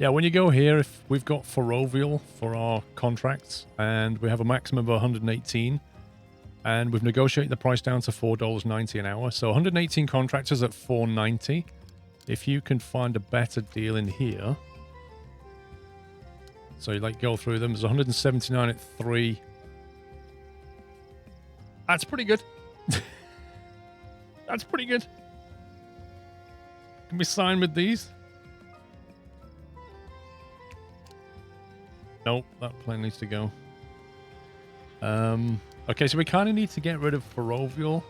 Yeah, when you go here, if we've got ferrovial for our contracts, and we have a maximum of 118, and we've negotiated the price down to $4.90 an hour. So 118 contractors at $4.90. If you can find a better deal in here, so you like go through them. There's 179 at 3. That's pretty good. That's pretty good. Can we sign with these? Nope, that plane needs to go. Okay, so we kind of need to get rid of ferrovial.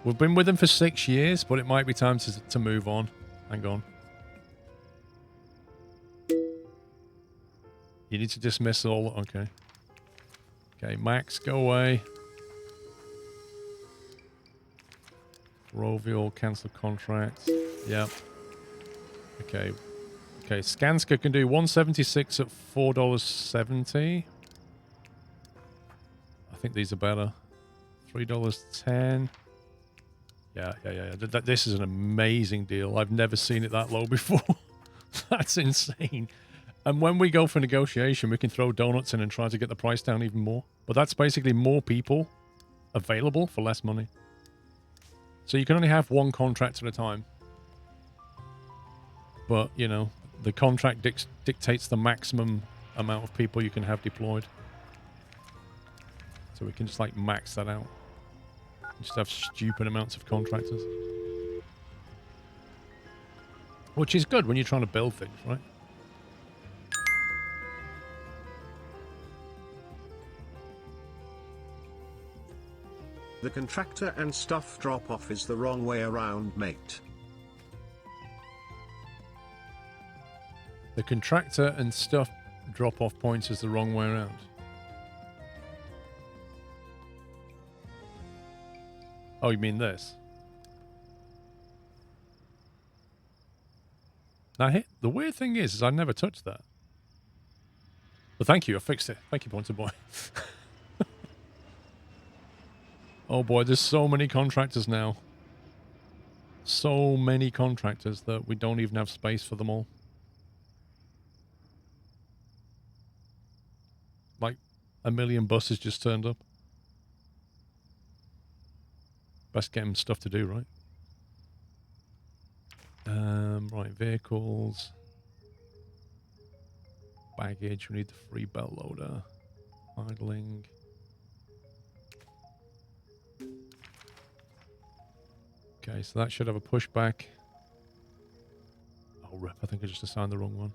We've been with them for 6 years, but it might be time to move on. Hang on. You need to dismiss all... Okay. Okay, Max, go away. Ferrovial, cancel contracts. Yep. Okay. Okay, Skanska can do 176 at $4.70. I think these are better. $3.10. Yeah. This is an amazing deal. I've never seen it that low before. That's insane. And when we go for negotiation, we can throw donuts in and try to get the price down even more. But that's basically more people available for less money. So you can only have one contract at a time. But, you know, the contract dictates the maximum amount of people you can have deployed. So we can just, like, max that out. Just have stupid amounts of contractors. Which is good when you're trying to build things, right? The contractor and stuff drop-off is the wrong way around, mate. The contractor and stuff drop-off points is the wrong way around. Oh, you mean this? Now, the weird thing is I never touched that. But thank you, I fixed it. Thank you, Pointer Boy. Oh boy, there's so many contractors now. So many contractors that we don't even have space for them all. Like, 1 million buses just turned up. Best get them stuff to do, right? Right, vehicles. Baggage, we need the free belt loader. Idling. Okay, so that should have a pushback. Oh, rip, I think I just assigned the wrong one.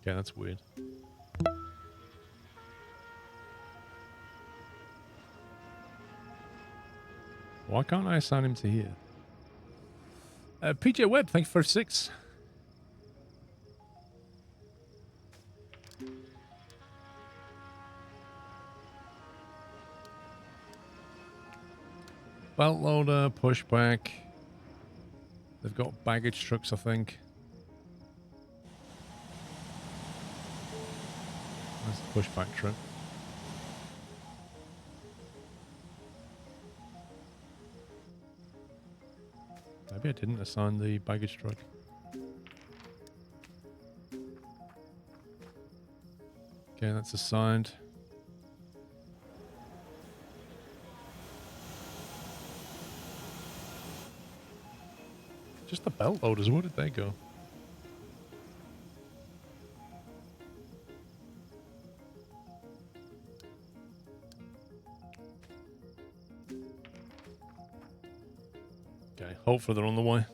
Okay, that's weird. Why can't I assign him to here? PJ Webb, thank you for 6. Belt loader, pushback. They've got baggage trucks, I think. That's the pushback truck. Maybe I didn't assign the baggage truck. Okay, that's assigned. Just the belt loaders, where did they go? Okay, hopefully they're on the way.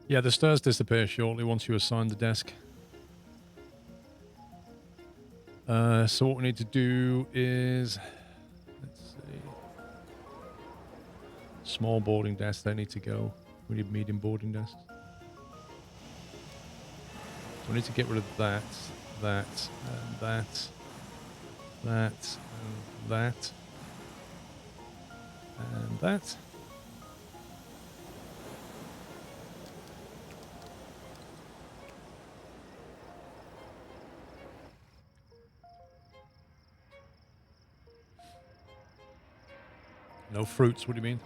Yeah, the stairs disappear shortly once you assign the desk. So what we need to do is... Let's see. Small boarding desks, they need to go. We need medium boarding desks. So we need to get rid of that, and that, and that. And that. No fruits, what do you mean?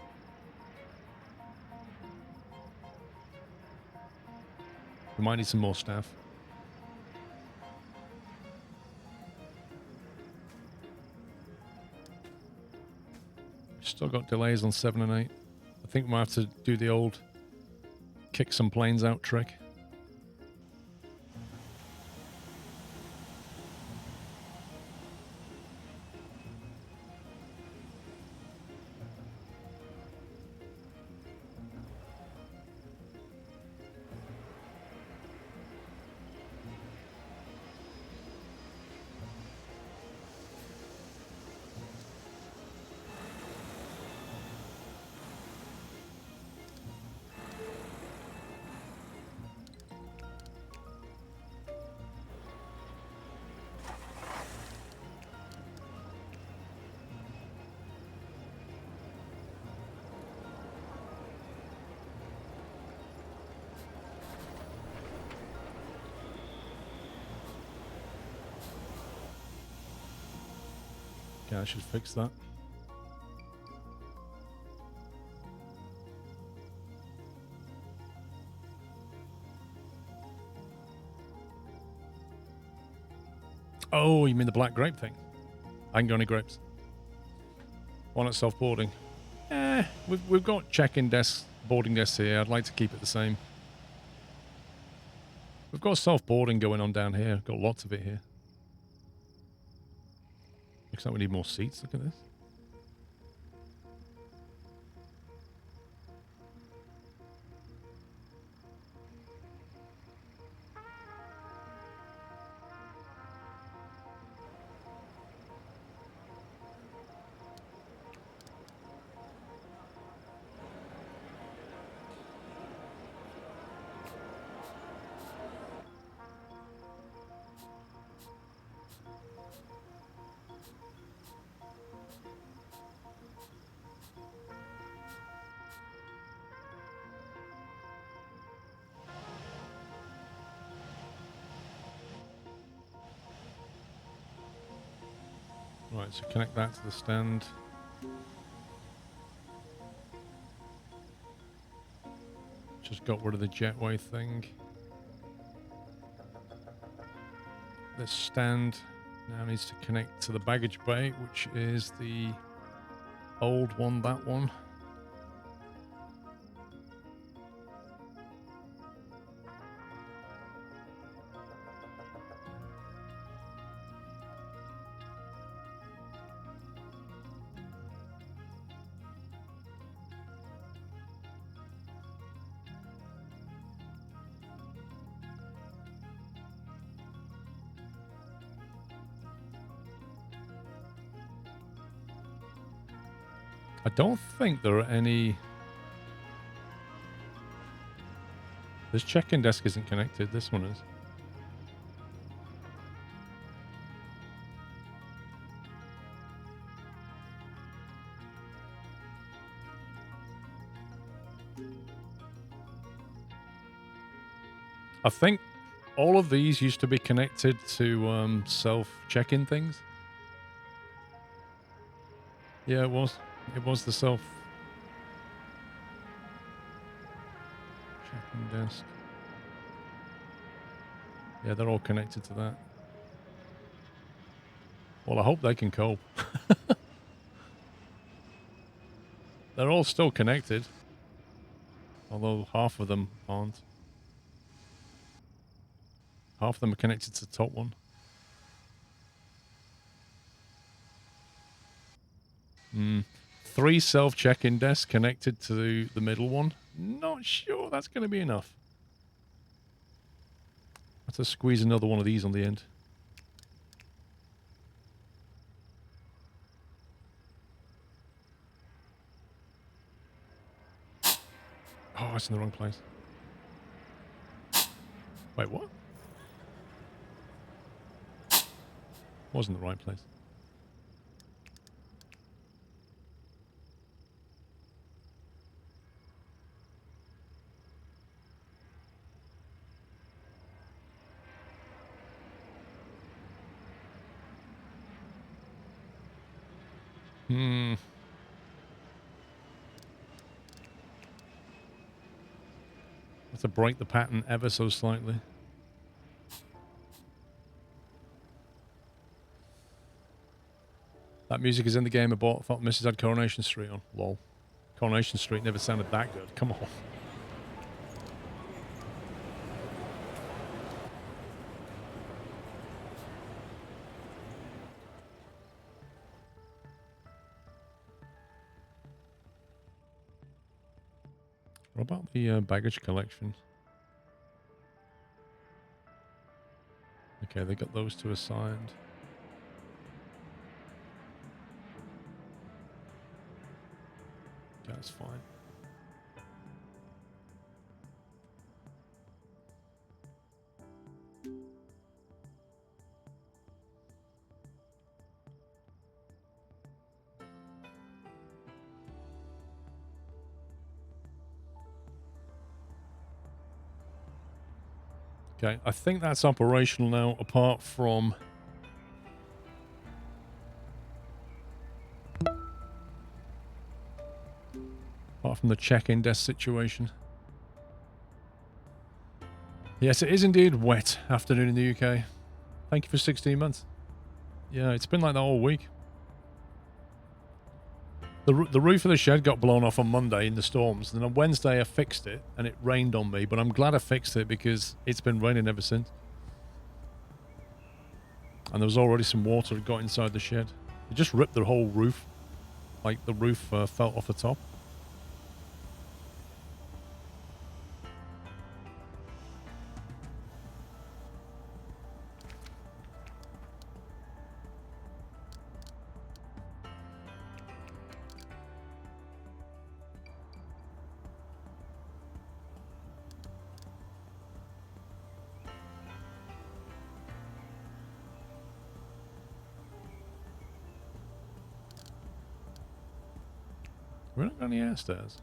We might need some more staff. Still got delays on 7 and 8. I think we might have to do the old kick some planes out trick. Okay, I should fix that. Oh, you mean the black grape thing? I ain't got any grapes. One at self-boarding. We've got check-in desks, boarding desks here. I'd like to keep it the same. We've got self-boarding going on down here. Got lots of it here. Looks like we need more seats. Look at this. Right, so connect that to the stand. Just got rid of the jetway thing. This stand now needs to connect to the baggage bay, which is the old one, that one. I don't think there are any... This check-in desk isn't connected. This one is. I think all of these used to be connected to self-check-in things. Yeah, it was. It was the self check-in desk. Yeah, they're all connected to that. Well, I hope they can cope. They're all still connected. Although half of them aren't. Half of them are connected to the top one. 3 self-check-in desks connected to the middle one. Not sure that's going to be enough. I have to squeeze another one of these on the end. Oh, it's in the wrong place. Wait, what? Wasn't the right place. Have to break the pattern ever so slightly. That music is in the game I bought. Thought Mrs. had Coronation Street on. Lol. Coronation Street never sounded that good. Come on. What about the baggage collection? Okay, they got those two assigned. That's fine. Okay, I think that's operational now, apart from... apart from the check-in desk situation. Yes, it is indeed wet afternoon in the UK. Thank you for 16 months. Yeah, it's been like that all week. The roof of the shed got blown off on Monday in the storms. And then on Wednesday I fixed it and it rained on me. But I'm glad I fixed it because it's been raining ever since. And there was already some water that got inside the shed. It just ripped the whole roof. Like the roof fell off the top. We're not got any airstairs.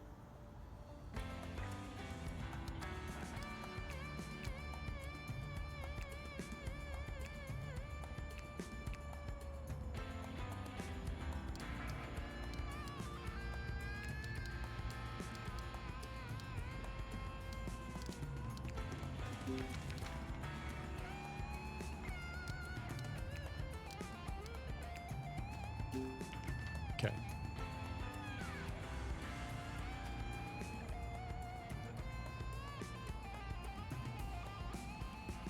Okay.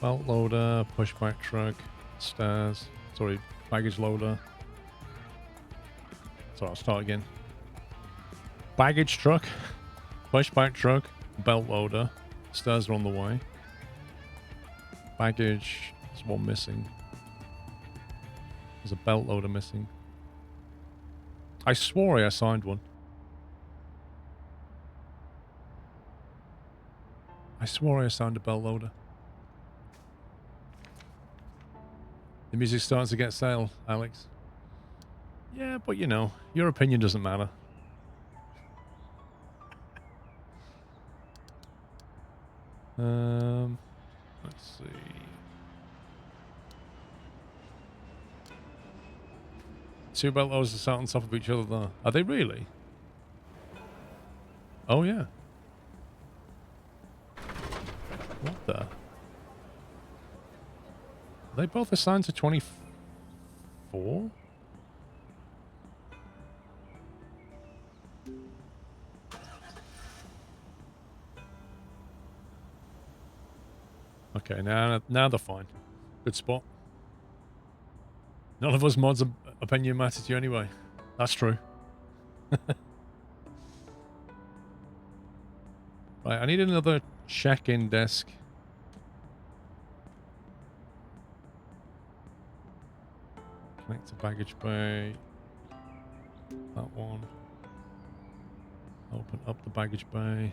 Belt loader, pushback truck, stairs, sorry, baggage loader. So I'll start again. Baggage truck, pushback truck, belt loader, stairs are on the way. Baggage, there's one missing. There's a belt loader missing. I swore I assigned one. I swore I assigned a belt loader. The music's starting to get stale, Alex. Yeah, but you know, your opinion doesn't matter. Let's see. Two belt loaders are sat on top of each other there. Are they really? Oh yeah. What the? Are they both assigned to 24? Okay, now they're fine. Good spot. None of us mods' opinion matters to you anyway. That's true. Right, I need another check-in desk. Connect to baggage bay. That one. Open up the baggage bay.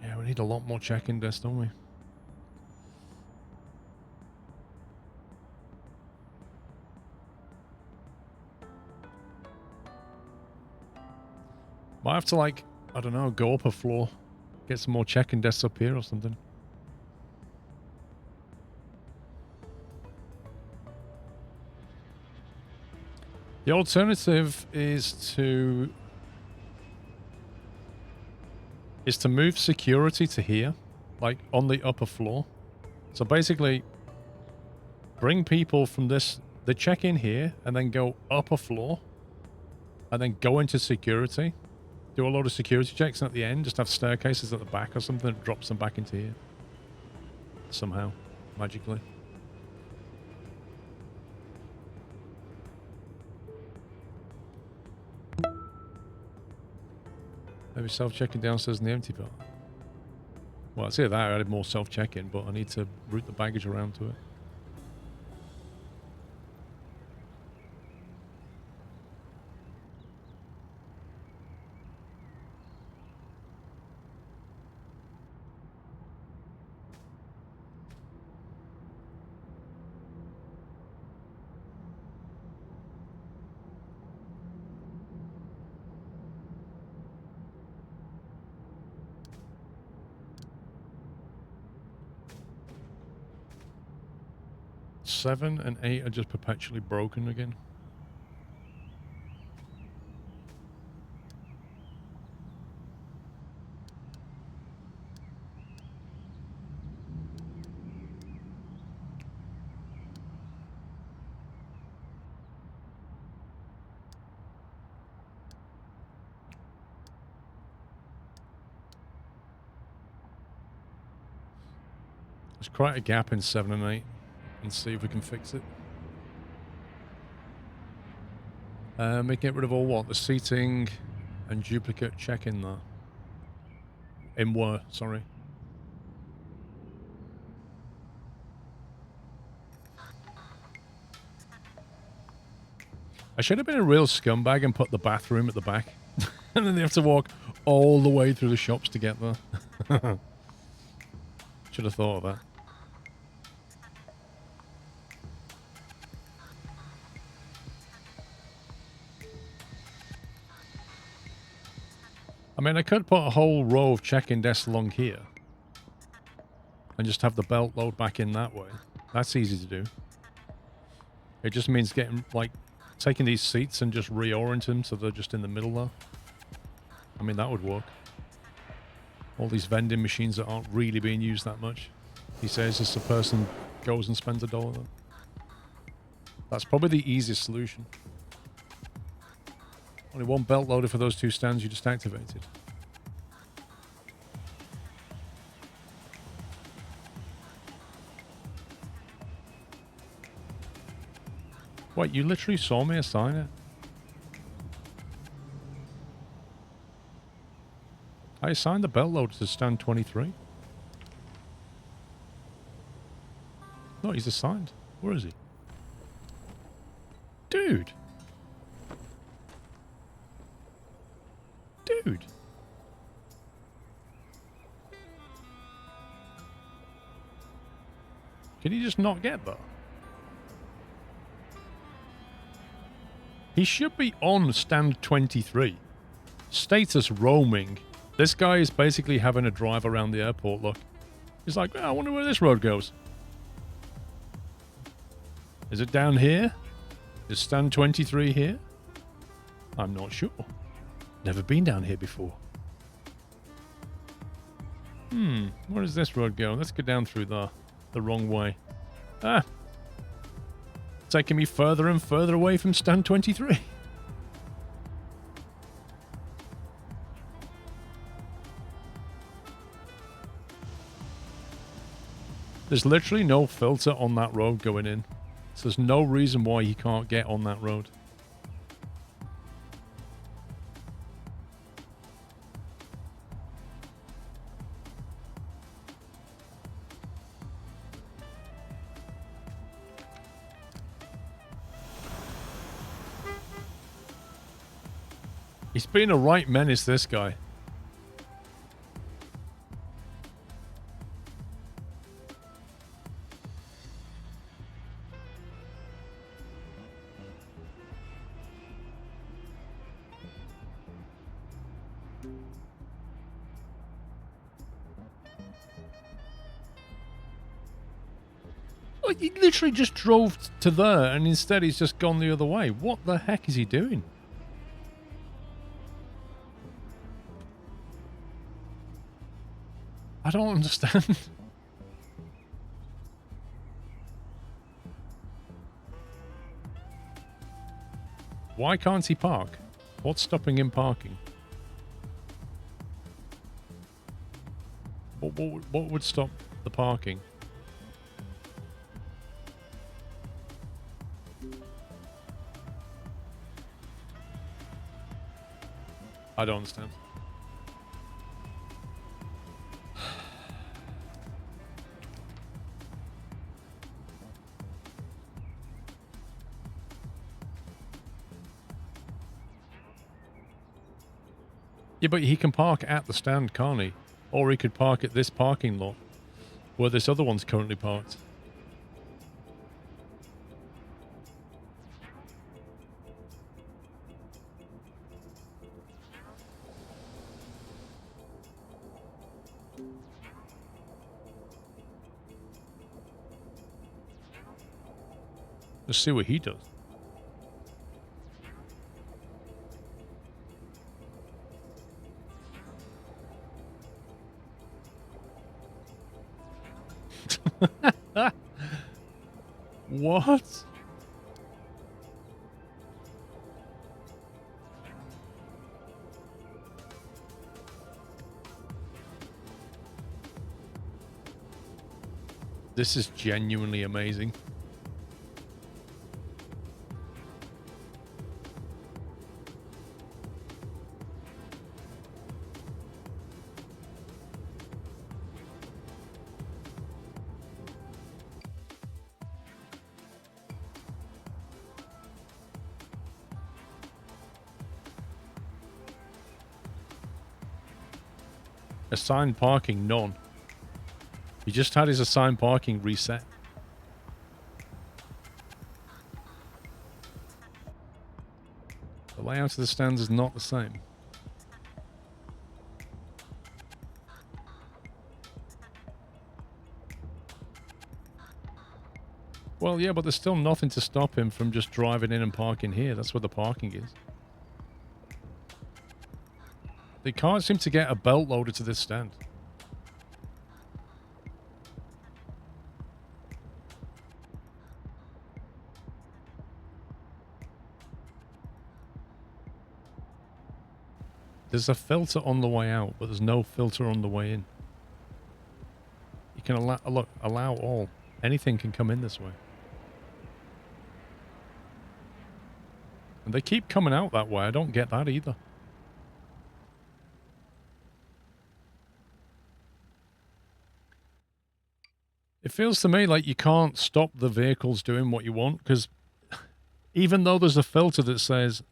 Yeah, we need a lot more check-in desks, don't we? Might have to, like, I don't know, go up a floor. Get some more check-in desks up here or something. The alternative is to move security to here, like on the upper floor. So basically, bring people from this, they check in here and then go upper floor and then go into security. Do a load of security checks, and at the end, just have staircases at the back or something that drops them back into here. Somehow, magically. Maybe self-checking downstairs in the empty part. Well, it's either that or I added more self-check-in, but I need to route the baggage around to it. Seven and 8 are just perpetually broken again. There's quite a gap in 7 and 8. And see if we can fix it. Get rid of all what? The seating and duplicate check-in there. Sorry. I should have been a real scumbag and put the bathroom at the back. And then they have to walk all the way through the shops to get there. Should have thought of that. I mean, I could put a whole row of check-in desks along here. And just have the belt load back in that way. That's easy to do. It just means getting, like, taking these seats and just reorienting them so they're just in the middle there. I mean, that would work. All these vending machines that aren't really being used that much. He says as the person goes and spends $1 then. That's probably the easiest solution. Only one belt loader for those two stands you just activated. Wait, you literally saw me assign it? I assigned the belt loader to stand 23. No, he's assigned. Where is he? Dude! Dude! Can he just not get that? He should be on stand 23. Status roaming. This guy is basically having a drive around the airport, look. He's like, oh, I wonder where this road goes. Is it down here? Is stand 23 here? I'm not sure. Never been down here before. Where does this road go? Let's go down through the wrong way. Ah! Taking me further and further away from stand 23. There's literally no filter on that road going in. So there's no reason why he can't get on that road. He's been a right menace, this guy. Well, he literally just drove to there, and instead he's just gone the other way. What the heck is he doing? I don't understand. Why can't he park? What's stopping him parking? What would stop the parking? I don't understand. Yeah, but he can park at the stand, can't he? Or he could park at this parking lot where this other one's currently parked. Let's see what he does. What? This is genuinely amazing. Assigned parking, none. He just had his assigned parking reset. The layout of the stands is not the same. Well, yeah, but there's still nothing to stop him from just driving in and parking here. That's where the parking is. They can't seem to get a belt loader to this stand. There's a filter on the way out, but there's no filter on the way in. You can allow all. Anything can come in this way. And they keep coming out that way. I don't get that either. It feels to me like you can't stop the vehicles doing what you want, because even though there's a filter that says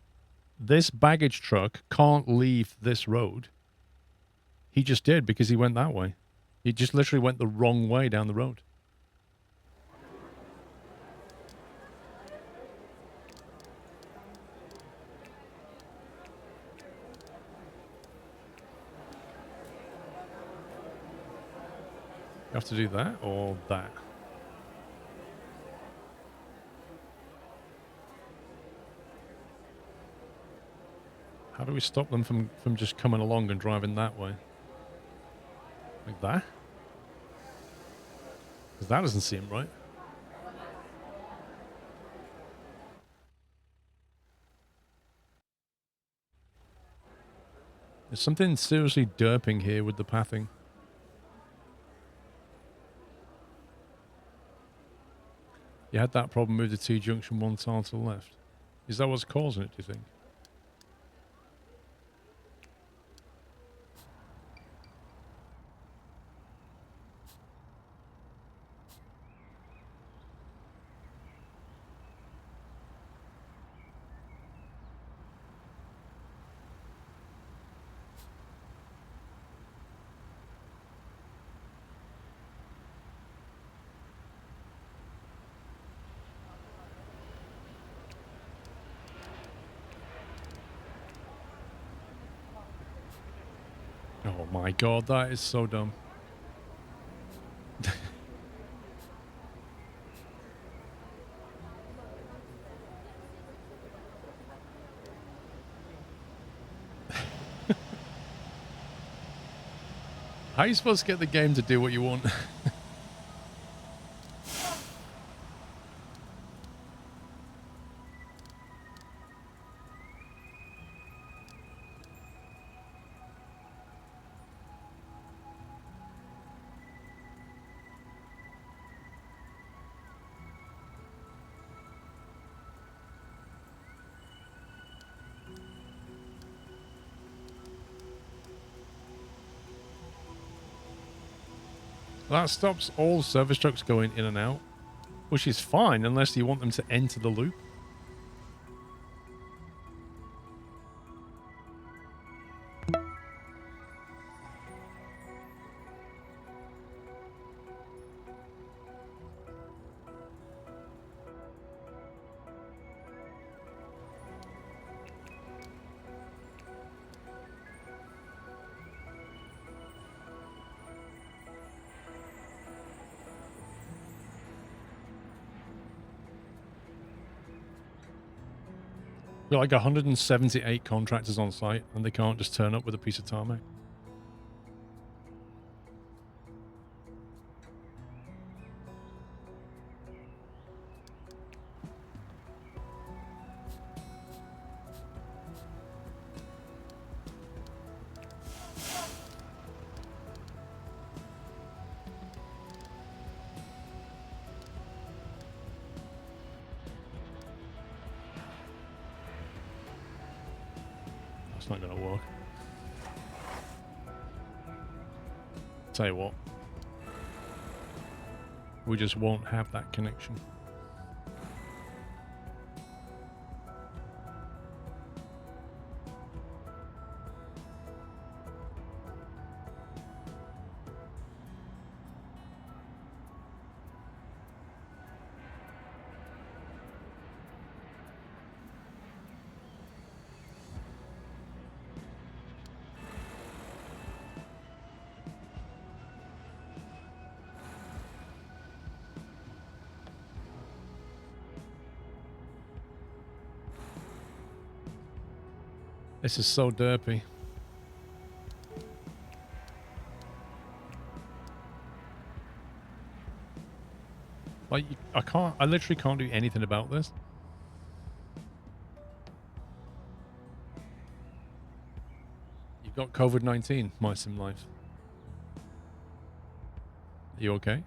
this baggage truck can't leave this road, he just did because he went that way. He just literally went the wrong way down the road. You have to do that or that. How do we stop them from just coming along and driving that way? Like that? Because that doesn't seem right. There's something seriously derping here with the pathing. You had that problem with the T-junction one tile to the left. Is that what's causing it, do you think? Oh my god, that is so dumb. How are you supposed to get the game to do what you want? That stops all service trucks going in and out, which is fine unless you want them to enter the loop. There are like 178 contractors on site, and they can't just turn up with a piece of tarmac. That's not going to work. Tell you what, we just won't have that connection. This is so derpy. Like, I literally can't do anything about this. You've got COVID-19, my sim life. Are you okay?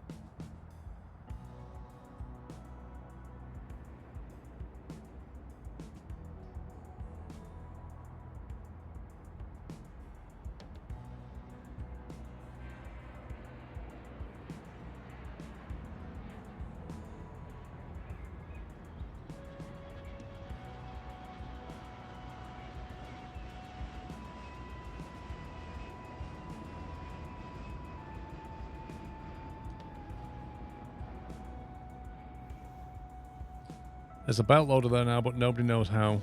There's a belt loader there now, but nobody knows how.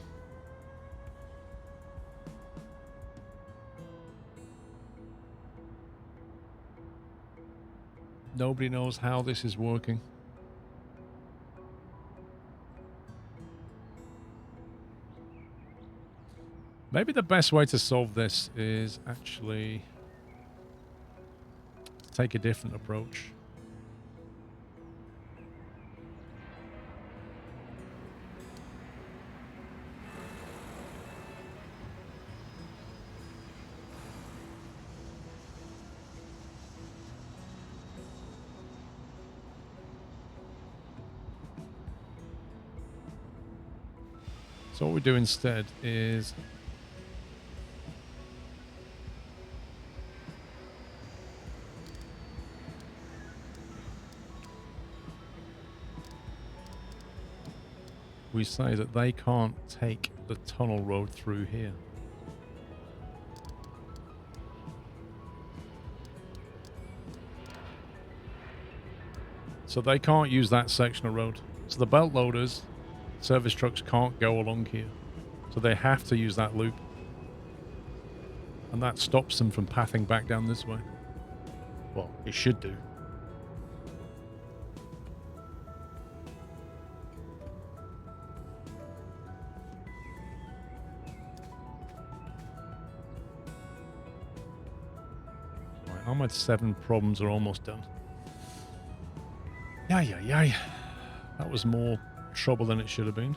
Nobody knows how this is working. Maybe the best way to solve this is actually take a different approach. So what we do instead is we say that they can't take the tunnel road through here. So they can't use that section of road. So the belt loaders, service trucks can't go along here. So they have to use that loop. And that stops them from pathing back down this way. Well, it should do. Right, Armored 7 problems are almost done. Yay. That was more trouble than it should have been.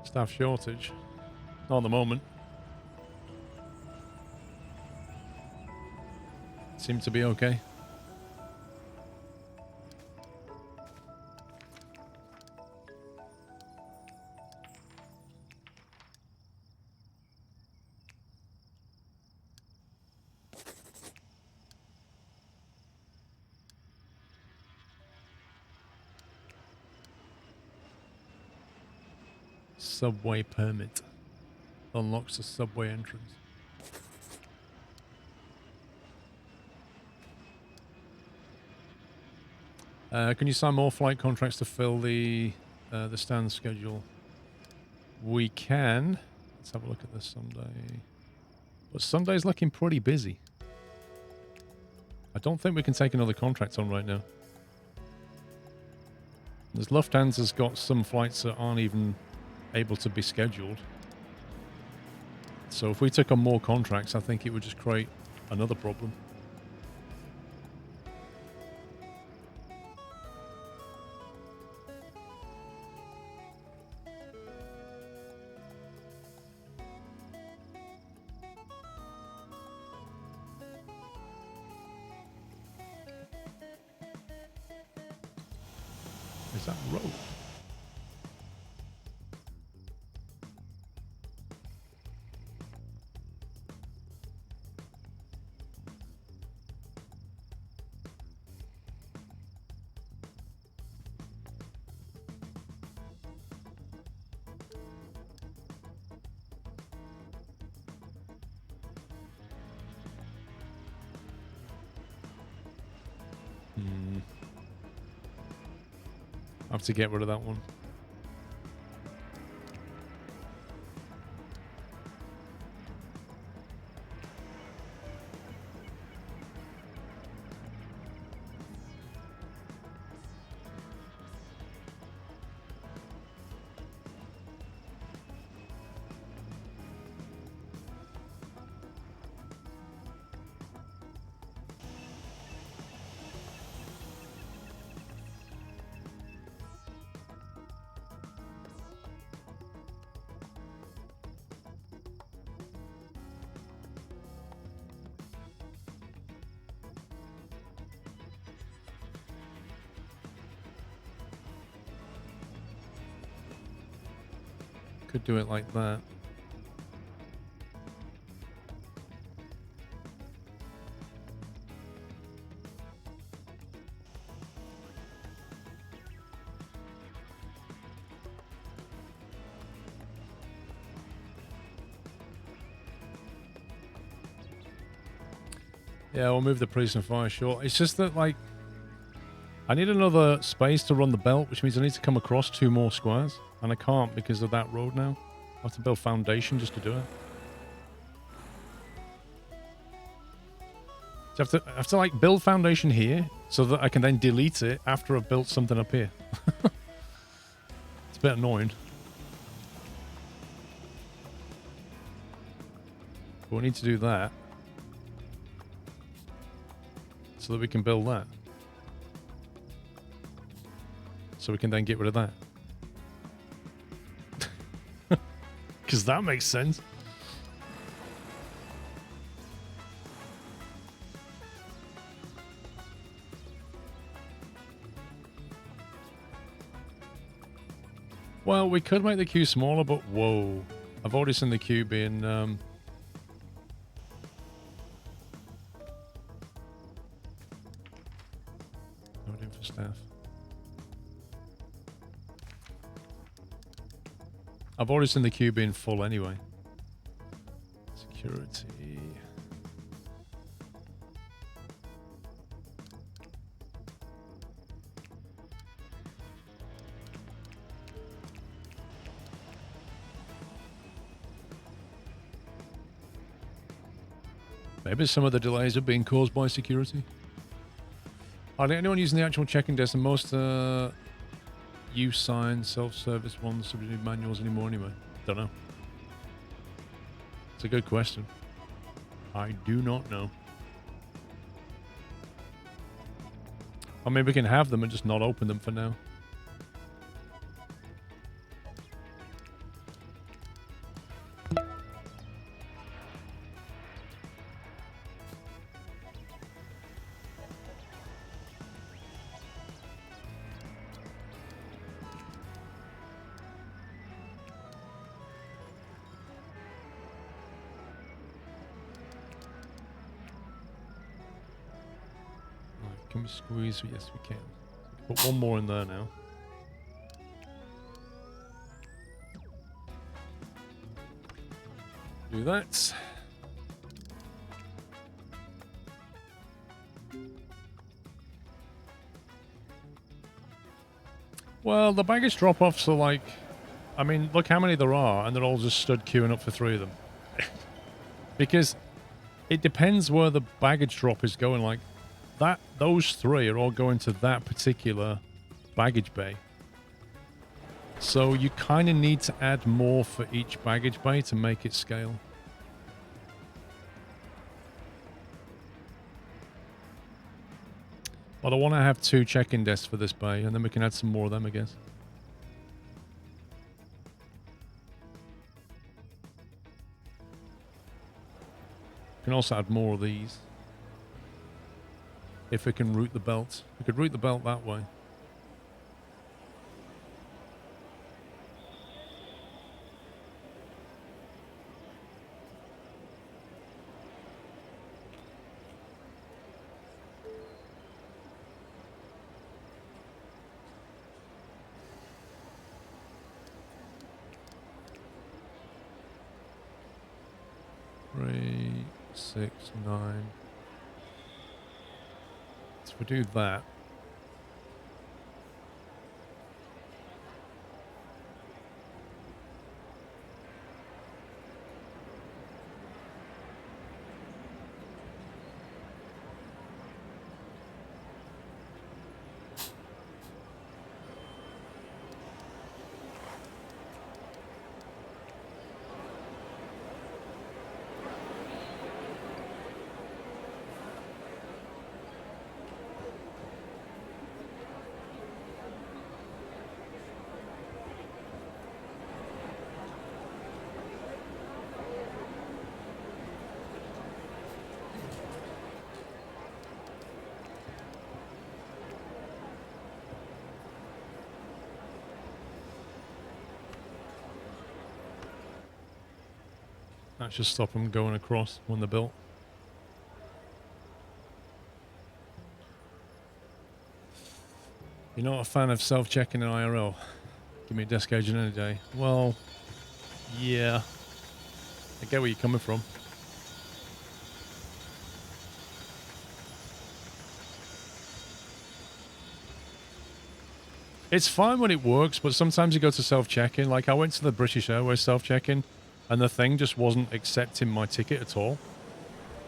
Staff shortage. Not at the moment. Seem to be okay. Subway permit. Unlocks the subway entrance. Can you sign more flight contracts to fill the stand schedule? We can. Let's have a look at this Sunday. But Sunday's looking pretty busy. I don't think we can take another contract on right now. There's Lufthansa's got some flights that aren't even able to be scheduled. So if we took on more contracts, I think it would just create another problem. Is that road? I have to get rid of that one. Could do it like that. Yeah, we'll move the police and fire short. It's just that, like, I need another space to run the belt, which means I need to come across 2 more squares. And I can't because of that road now. I have to build foundation just to do it. So I have to like build foundation here so that I can then delete it after I've built something up here. It's a bit annoying. But we need to do that so that we can build that. So we can then get rid of that. Because that makes sense. Well, we could make the queue smaller, but whoa. I've already seen the queue being... Loading for staff. I've already seen the queue being full anyway. Security. Maybe some of the delays are being caused by security. Hardly anyone using the actual check-in desk, and most use signs, self-service ones, substitute manuals anymore anyway. Don't know. It's a good question. I do not know. I mean, we can have them and just not open them for now. Can we squeeze? Yes, we can. Put one more in there now. Do that. Well, the baggage drop-offs are like... I mean, look how many there are, and they're all just stood queuing up for 3 of them. Because it depends where the baggage drop is going. Like, those 3 are all going to that particular baggage bay. So you kind of need to add more for each baggage bay to make it scale. But I want to have 2 check-in desks for this bay, and then we can add some more of them, I guess. We can also add more of these. If we can route the belt. We could route the belt that way. Three, 6, 9. So if we do that. That should stop them going across when they're built. You're not a fan of self-checking in IRL? Give me a desk agent any day. Well, yeah. I get where you're coming from. It's fine when it works, but sometimes you go to self-check-in. Like, I went to the British Airways self-check-in, and the thing just wasn't accepting my ticket at all.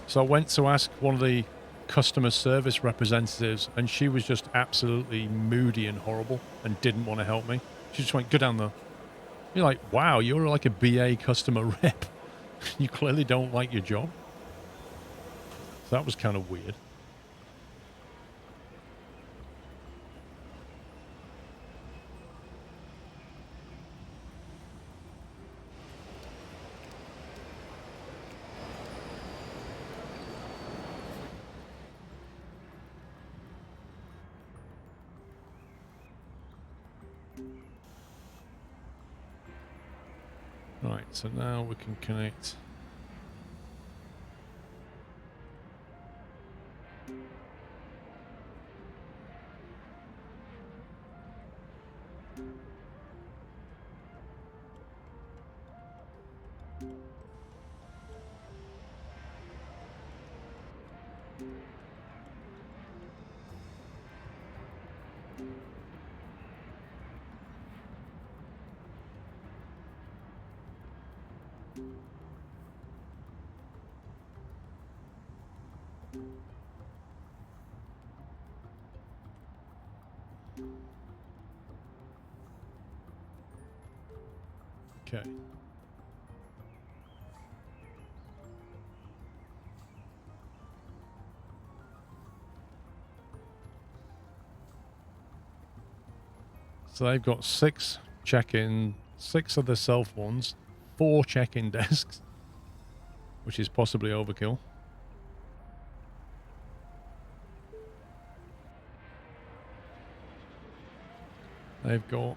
So I went to ask one of the customer service representatives, and she was just absolutely moody and horrible and didn't want to help me. She just went, go down there. You're like, wow, you're like a BA customer rep. You clearly don't like your job. So that was kind of weird. Right, so now we can connect. Okay. So they've got 6 check-in, 6 of the self ones, 4 check-in desks, which is possibly overkill. They've got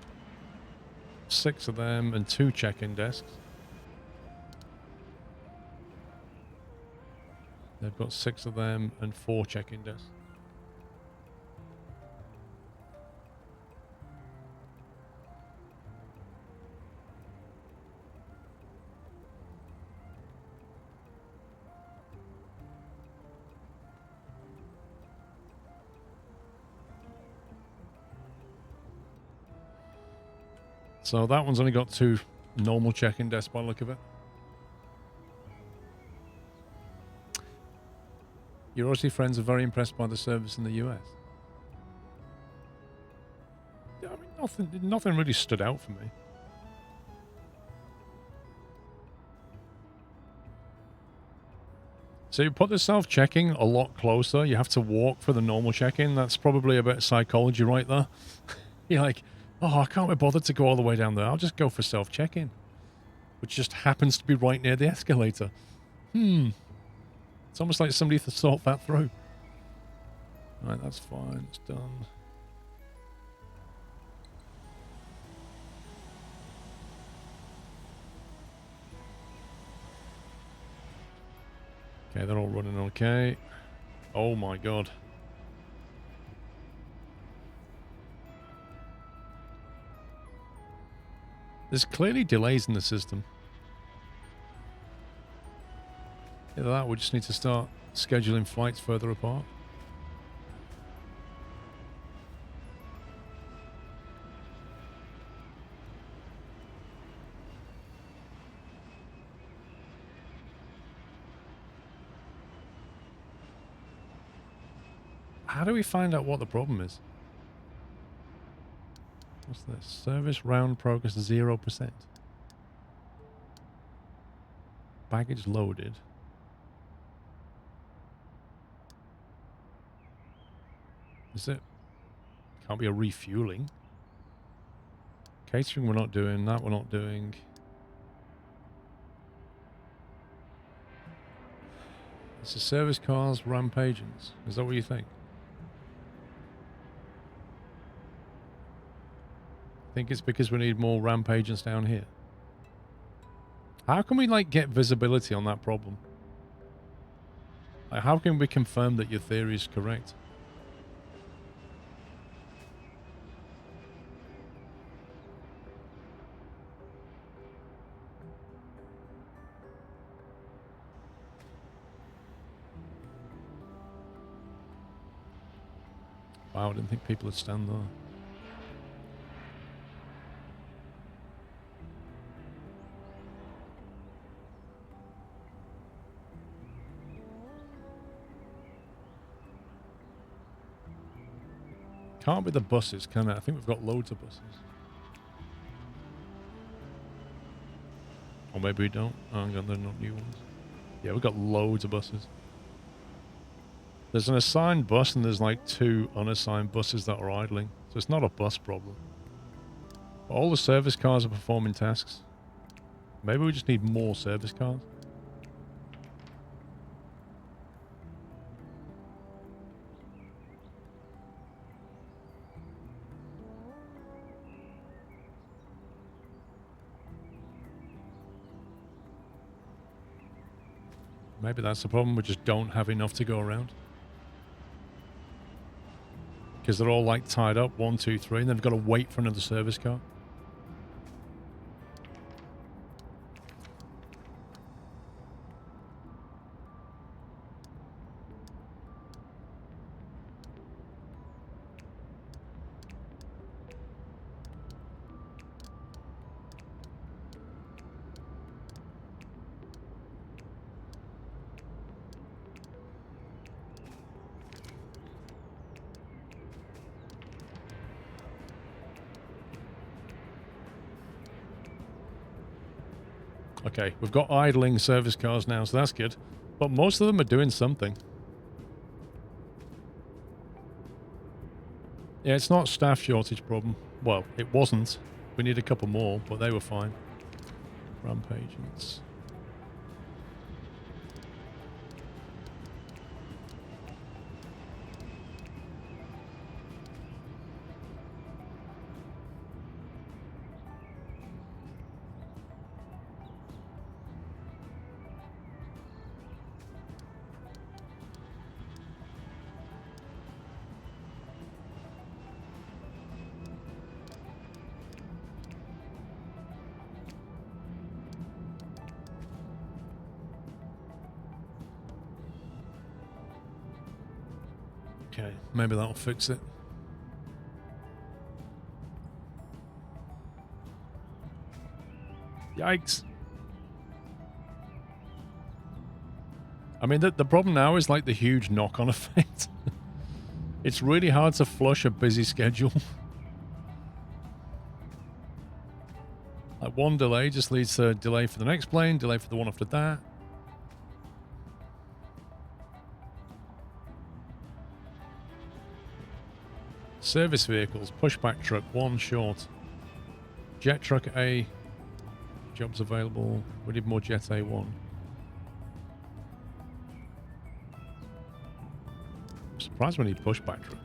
6 of them and 2 check-in desks. They've got 6 of them and 4 check-in desks. So that one's only got 2 normal check-in desks by the look of it. Your Aussie friends are very impressed by the service in the US. Yeah, I mean, nothing really stood out for me. So you put the self-checking a lot closer. You have to walk for the normal check-in. That's probably a bit of psychology right there. You're like, oh, I can't be bothered to go all the way down there. I'll just go for self-check-in, which just happens to be right near the escalator. It's almost like somebody thought that through. Right, that's fine. It's done. Okay, they're all running okay. Oh my god. There's clearly delays in the system. Either that, we just need to start scheduling flights further apart. How do we find out what the problem is? What's this? Service round progress 0%. Baggage loaded. Is it? Can't be a refueling. Catering we're not doing. That we're not doing. It's the service cars, ramp agents. Is that what you think? Think it's because we need more ramp agents down here. How can we, like, get visibility on that problem? Like, how can we confirm that your theory is correct? Wow, I didn't think people would stand there. Can't be the buses, can it? I think we've got loads of buses. Or maybe we don't. Oh, hang on, they're not new ones. Yeah, we've got loads of buses. There's an assigned bus and there's like 2 unassigned buses that are idling. So it's not a bus problem. But all the service cars are performing tasks. Maybe we just need more service cars. Maybe that's the problem. We just don't have enough to go around. Because they're all like tied up, 1, 2, 3, and then they've got to wait for another service car. Okay, we've got idling service cars now, so that's good. But most of them are doing something. Yeah, it's not staff shortage problem. Well, it wasn't. We need a couple more, but they were fine. Ramp agents. Okay, maybe that'll fix it. Yikes. I mean, the problem now is like the huge knock-on effect. It's really hard to flush a busy schedule. Like one delay just leads to a delay for the next plane, delay for the one after that. Service vehicles, pushback truck, one short. Jet truck A, jobs available. We need more jet A1. I'm surprised we need pushback trucks.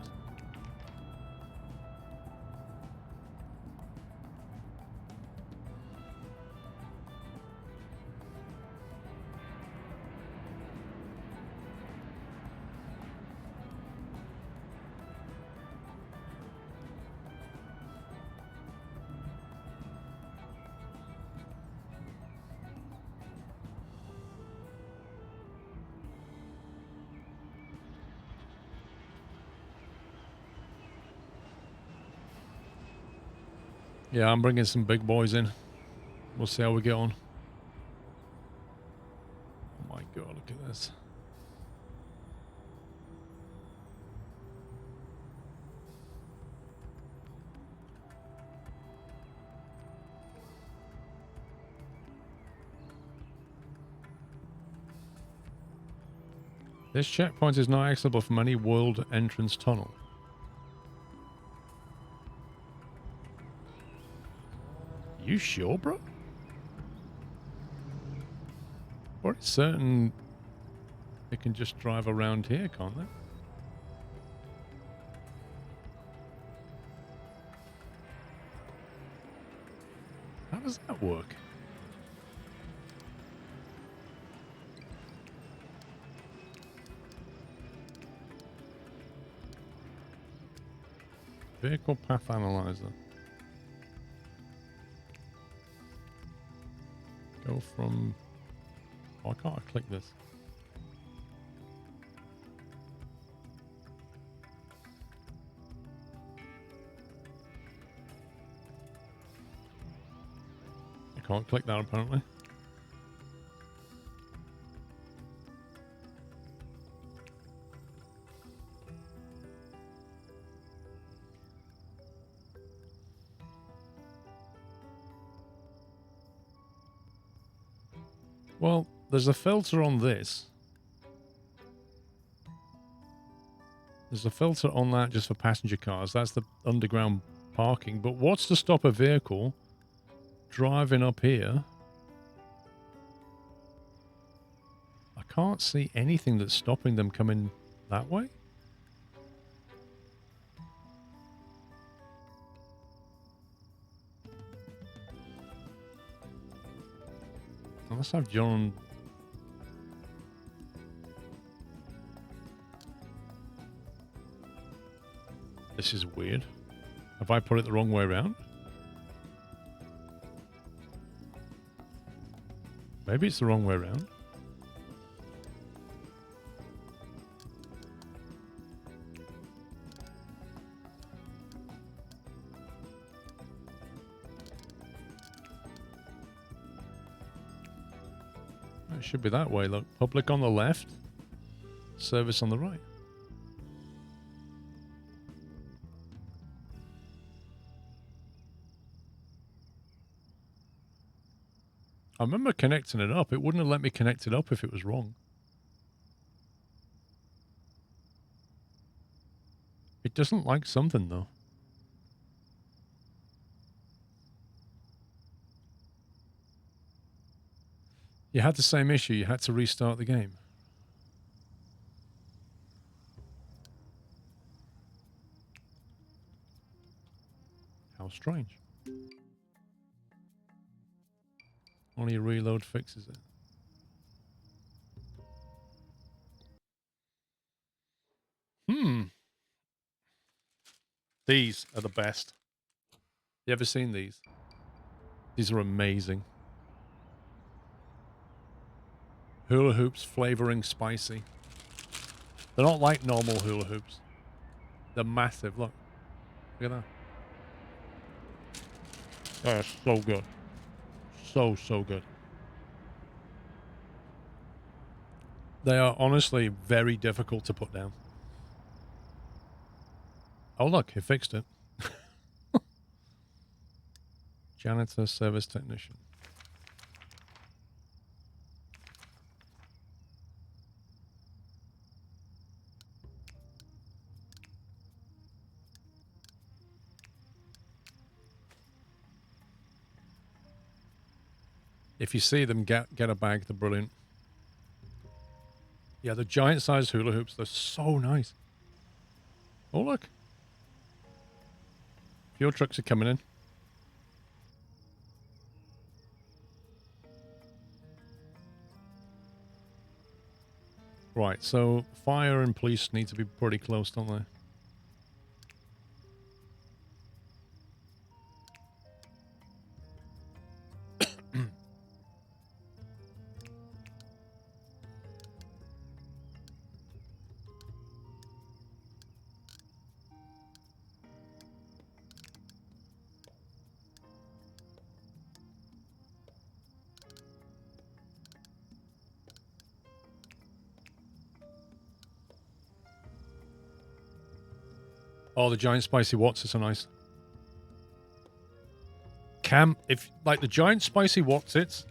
Yeah, I'm bringing some big boys in. We'll see how we get on. Oh my god, look at this. This checkpoint is not accessible from any world entrance tunnel. You sure, bro? Or it's certain they can just drive around here, can't they? How does that work? Vehicle path analyzer. Go from... Why can't I click this? I can't click that apparently. Well, there's a filter on this. There's a filter on that just for passenger cars. That's the underground parking. But what's to stop a vehicle driving up here? I can't see anything that's stopping them coming that way. Let's have John... This is weird. Have I put it the wrong way around? Maybe it's the wrong way around. It should be that way, look. Public on the left, service on the right. I remember connecting it up. It wouldn't have let me connect it up if it was wrong. It doesn't like something, though. You had the same issue. You had to restart the game. How strange. Only a reload fixes it. These are the best. You ever seen these? These are amazing. Hula hoops flavoring spicy. They're not like normal hula hoops. They're massive. Look. Look at that. They're so good. So good. They are honestly very difficult to put down. Oh, look, it fixed it. Janitor, service technician. If you see them, get a bag. They're brilliant. Yeah, the giant-sized hula hoops, they're so nice. Oh, look. Fuel trucks are coming in. Right, so fire and police need to be pretty close, don't they? Oh, the giant spicy Wotsits are nice. If like the giant spicy Wotsits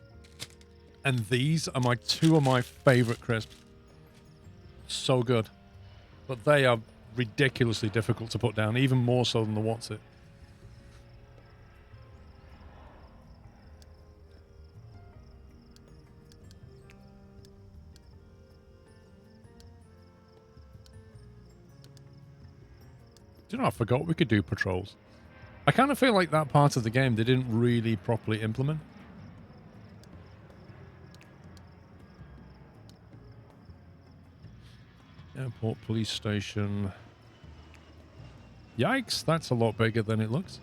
and these are two of my favorite crisps. So good. But they are ridiculously difficult to put down, even more so than the Wotsit. Do you know, I forgot we could do patrols. I kind of feel like that part of the game they didn't really properly implement. Airport police station. Yikes, that's a lot bigger than it looks.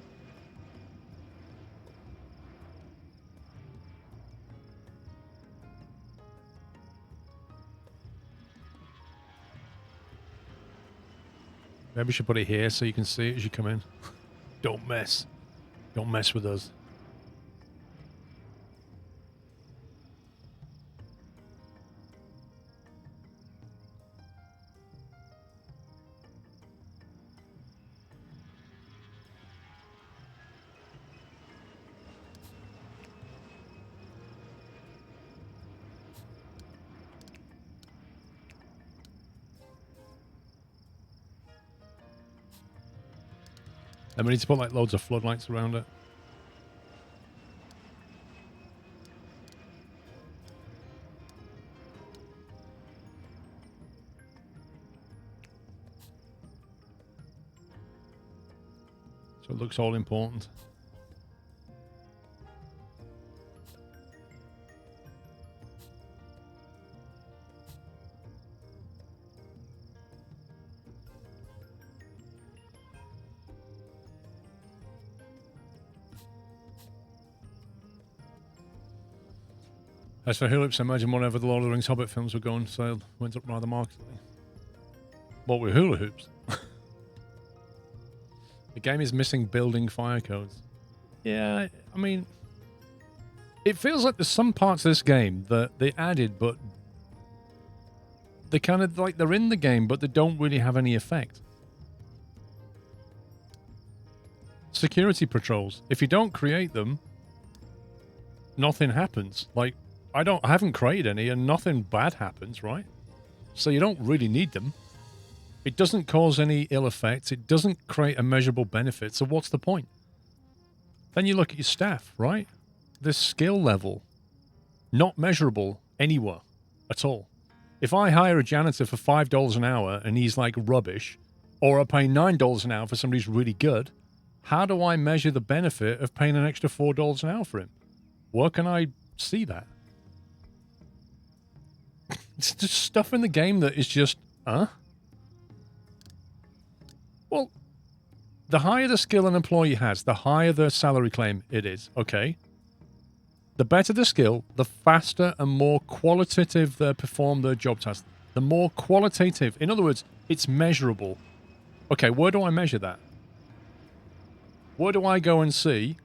Maybe we should put it here so you can see it as you come in. Don't mess. Don't mess with us. And we need to put like loads of floodlights around it. So it looks all important. As for hula hoops, I imagine whenever the Lord of the Rings Hobbit films were going, so went up rather markedly. What were hula hoops? The game is missing building fire codes. Yeah, I mean, it feels like there's some parts of this game that they added, but they kind of like they're in the game, but they don't really have any effect. Security patrols. If you don't create them, nothing happens. Like, I haven't created any and nothing bad happens, right? So you don't really need them. It doesn't cause any ill effects. It doesn't create a measurable benefit. So what's the point? Then you look at your staff, right? The skill level, not measurable anywhere at all. If I hire a janitor for $5 an hour and he's like rubbish, or I pay $9 an hour for somebody who's really good, how do I measure the benefit of paying an extra $4 an hour for him? Where can I see that? It's just stuff in the game that is just, Well, the higher the skill an employee has, the higher the salary claim it is, okay? The better the skill, the faster and more qualitative they perform their job task. The more qualitative, in other words, it's measurable. Okay, where do I measure that? Where do I go and see,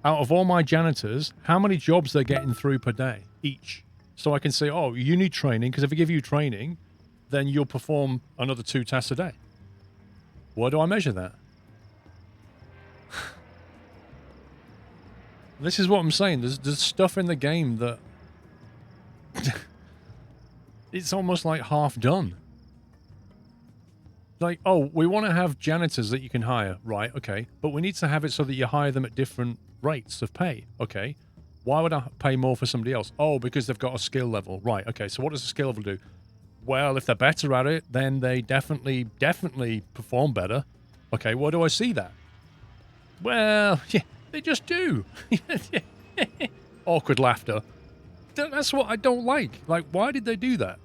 out of all my janitors, how many jobs they're getting through per day, each? So I can say, oh, you need training, because if I give you training, then you'll perform another 2 tasks a day. Where do I measure that? This is what I'm saying. There's stuff in the game that it's almost like half done. Like, oh, we want to have janitors that you can hire. Right, okay. But we need to have it so that you hire them at different rates of pay. Okay. Why would I pay more for somebody else? Oh, because they've got a skill level. Right, okay. So what does the skill level do? Well, if they're better at it, then they definitely perform better. Okay, where do I see that? Well, yeah, they just do. Awkward laughter. That's what I don't like. Like, why did they do that?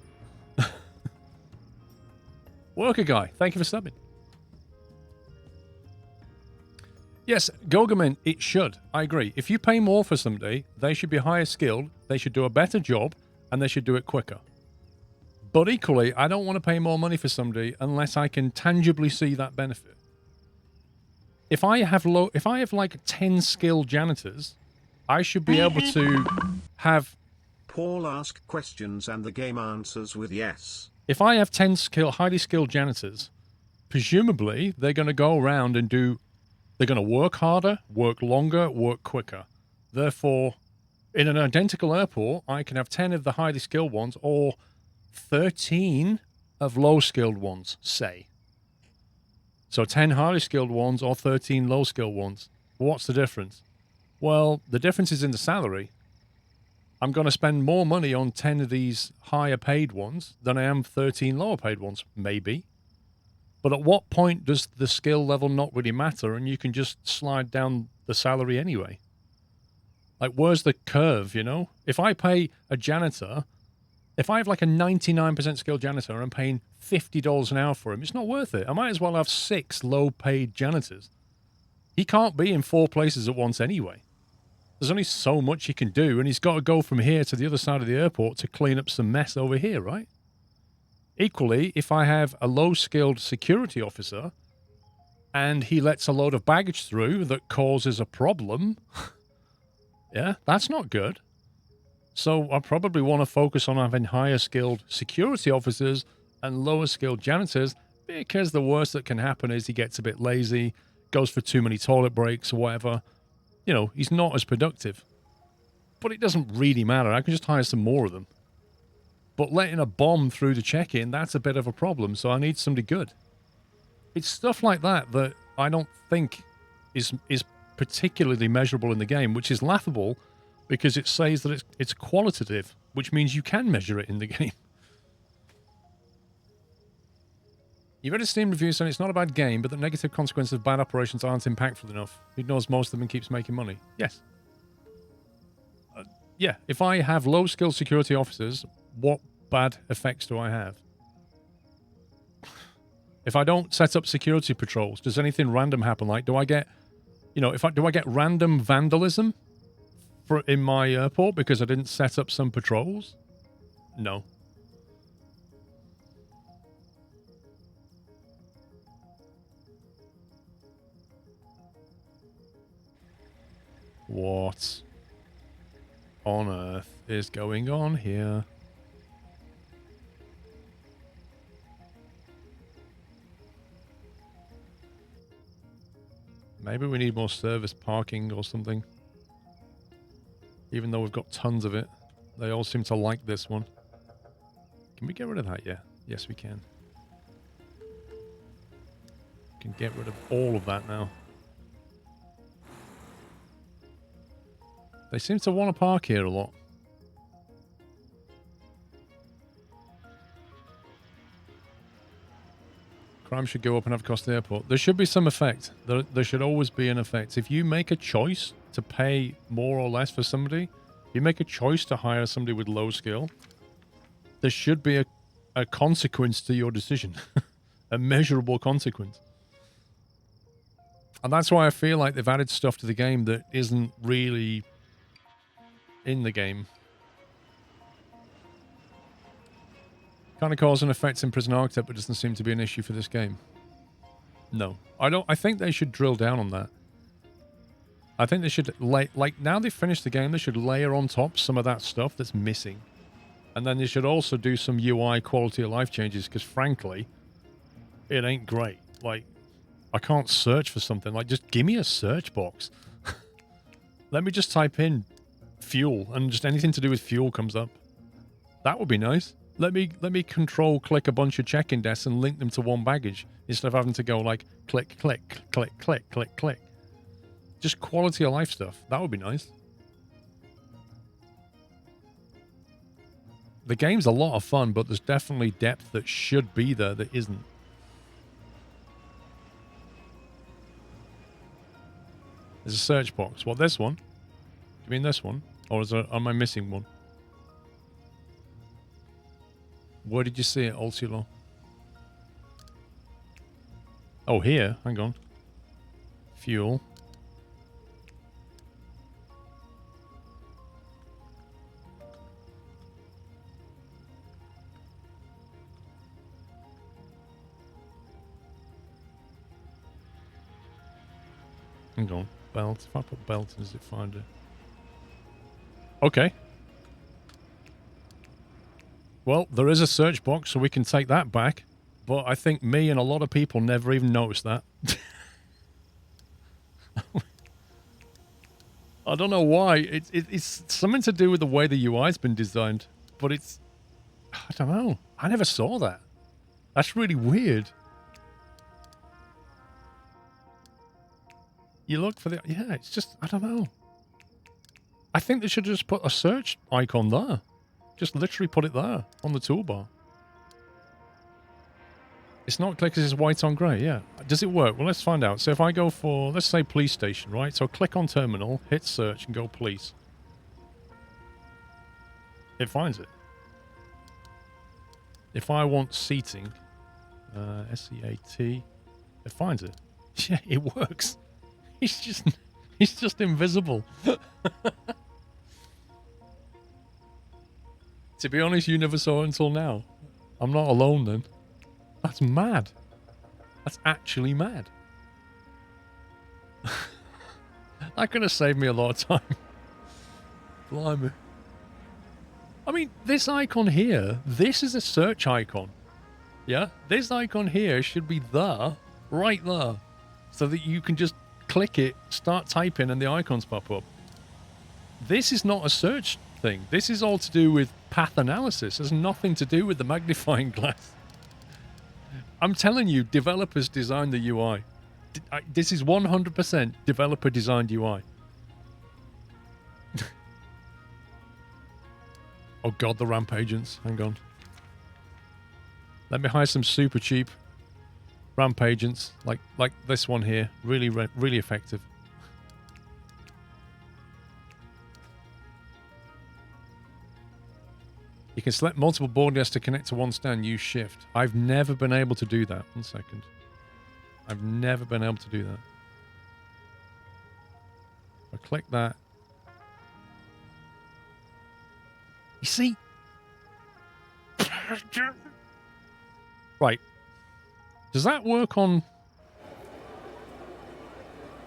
Worker guy, thank you for subbing. Yes, Gogamin, it should. I agree. If you pay more for somebody, they should be higher skilled, they should do a better job, and they should do it quicker. But equally, I don't want to pay more money for somebody unless I can tangibly see that benefit. If I have like 10 skilled janitors, I should be able to have... Paul ask questions and the game answers with yes. If I have 10 highly skilled janitors, presumably they're going to go around and they're going to work harder, work longer, work quicker. Therefore, in an identical airport, I can have 10 of the highly skilled ones or 13 of low skilled ones, say. So 10 highly skilled ones or 13 low skilled ones. What's the difference? Well, the difference is in the salary. I'm going to spend more money on 10 of these higher paid ones than I am 13 lower paid ones, maybe. But at what point does the skill level not really matter and you can just slide down the salary anyway? Like, where's the curve, you know? If I pay a janitor, if I have like a 99% skilled janitor and I'm paying $50 an hour for him, it's not worth it. I might as well have 6 low-paid janitors. He can't be in 4 places at once anyway. There's only so much he can do, and he's got to go from here to the other side of the airport to clean up some mess over here, right? Equally, if I have a low-skilled security officer and he lets a load of baggage through that causes a problem, yeah, that's not good. So I probably want to focus on having higher-skilled security officers and lower-skilled janitors, because the worst that can happen is he gets a bit lazy, goes for too many toilet breaks or whatever. You know, he's not as productive. But it doesn't really matter. I can just hire some more of them. But letting a bomb through the check-in, that's a bit of a problem, so I need somebody good. It's stuff like that that I don't think is particularly measurable in the game, which is laughable because it says that it's qualitative, which means you can measure it in the game. You've read a Steam review saying it's not a bad game, but the negative consequences of bad operations aren't impactful enough. He ignores most of them and keeps making money. Yes. Yeah, if I have low-skilled security officers, what bad effects do I have? If I don't set up security patrols, does anything random happen? Like, do I get, you know, do I get random vandalism in my airport because I didn't set up some patrols? No. What on earth is going on here? Maybe we need more service parking or something. Even though we've got tons of it. They all seem to like this one. Can we get rid of that? Yeah. Yes, we can. Can get rid of all of that now. They seem to want to park here a lot. Crime should go up and have cost the airport. There should be some effect. There should always be an effect. If you make a choice to pay more or less for somebody, you make a choice to hire somebody with low skill, there should be a consequence to your decision. A measurable consequence. And that's why I feel like they've added stuff to the game that isn't really in the game. Kind of cause and effects in Prison Architect, but doesn't seem to be an issue for this game. No. I think they should drill down on that. I think they should, like, now they've finished the game, they should layer on top some of that stuff that's missing. And then they should also do some UI quality of life changes, because frankly, it ain't great. Like, I can't search for something. Like, just give me a search box. Let me just type in fuel, and just anything to do with fuel comes up. That would be nice. Let me control click a bunch of check-in desks and link them to one baggage instead of having to go like click, click, click, click, click, click. Just quality of life stuff. That would be nice. The game's a lot of fun, but there's definitely depth that should be there that isn't. There's a search box. What, this one? You mean this one? Or am I missing one? Where did you see it, Ultilo? Oh, here. Hang on. Fuel. Hang on. Belt. If I put belt, does it find it? Okay. Well, there is a search box, so we can take that back. But I think me and a lot of people never even noticed that. I don't know why. It's something to do with the way the UI's been designed. But it's... I don't know. I never saw that. That's really weird. You look for the... Yeah, it's just... I don't know. I think they should just put a search icon there. Just literally put it there on the toolbar. It's not clear because it's white on grey, yeah. Does it work? Well, let's find out. So if I go for, let's say police station, right? So click on terminal, hit search and go police. It finds it. If I want seating, S-E-A-T, it finds it. Yeah, it works. He's just invisible. To be honest, you never saw it until now. I'm not alone then. That's mad. That's actually mad. That could have saved me a lot of time. Blimey. I mean, this icon here, this is a search icon. Yeah? This icon here should be there, right there. So that you can just click it, start typing, and the icons pop up. This is not a search thing. This is all to do with path analysis. It has nothing to do with the magnifying glass. I'm telling you, developers designed the UI. This is 100% developer designed UI. Oh god, the ramp agents. Hang on. Let me hire some super cheap ramp agents, like this one here. Really effective. You can select multiple board desks to connect to one stand. Use shift. I've never been able to do that. 1 second. I've never been able to do that. I click that. You see? Right. Does that work on...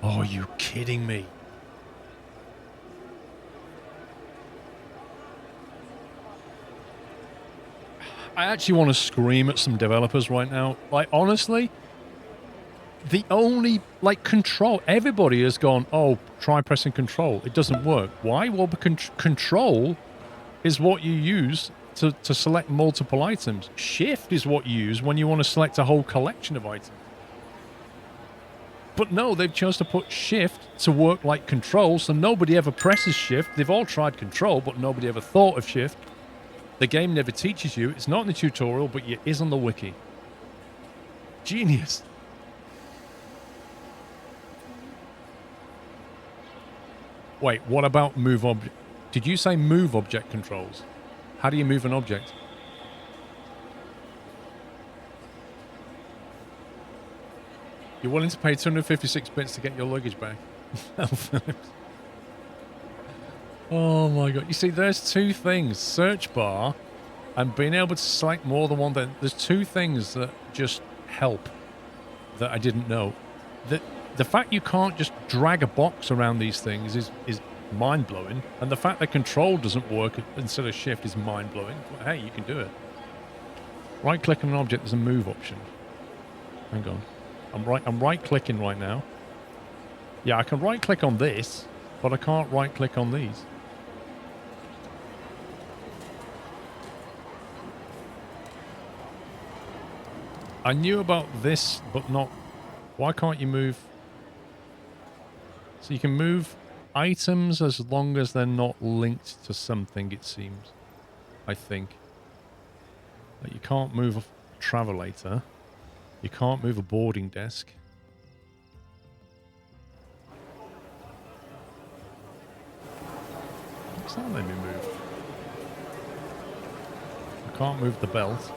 Oh, are you kidding me? I actually want to scream at some developers right now. Like, honestly, The only, like, control, everybody has gone, oh, try pressing control. It doesn't work. Why? Well, because control is what you use to select multiple items. Shift is what you use when you want to select a whole collection of items. But no, they've chose to put shift to work like control, so nobody ever presses shift. They've all tried control, but nobody ever thought of shift. The game never teaches you. It's not in the tutorial, but it is on the wiki. Genius. Wait, what about move object? Did you say move object controls? How do you move an object? You're willing to pay 256 bits to get your luggage back? Oh my god. You see, there's two things. Search bar and being able to select more than one thing. There's two things that just help that I didn't know. The fact you can't just drag a box around these things is mind-blowing. And the fact that control doesn't work instead of shift is mind-blowing. But hey, you can do it. Right-click on an object, there's a move option. Hang on. I'm right-clicking right now. Yeah, I can right-click on this, but I can't right-click on these. I knew about this, but not... Why can't you move... So you can move items as long as they're not linked to something, it seems. I think. Like you can't move a travelator. You can't move a boarding desk. What's that let me move? I can't move the belt.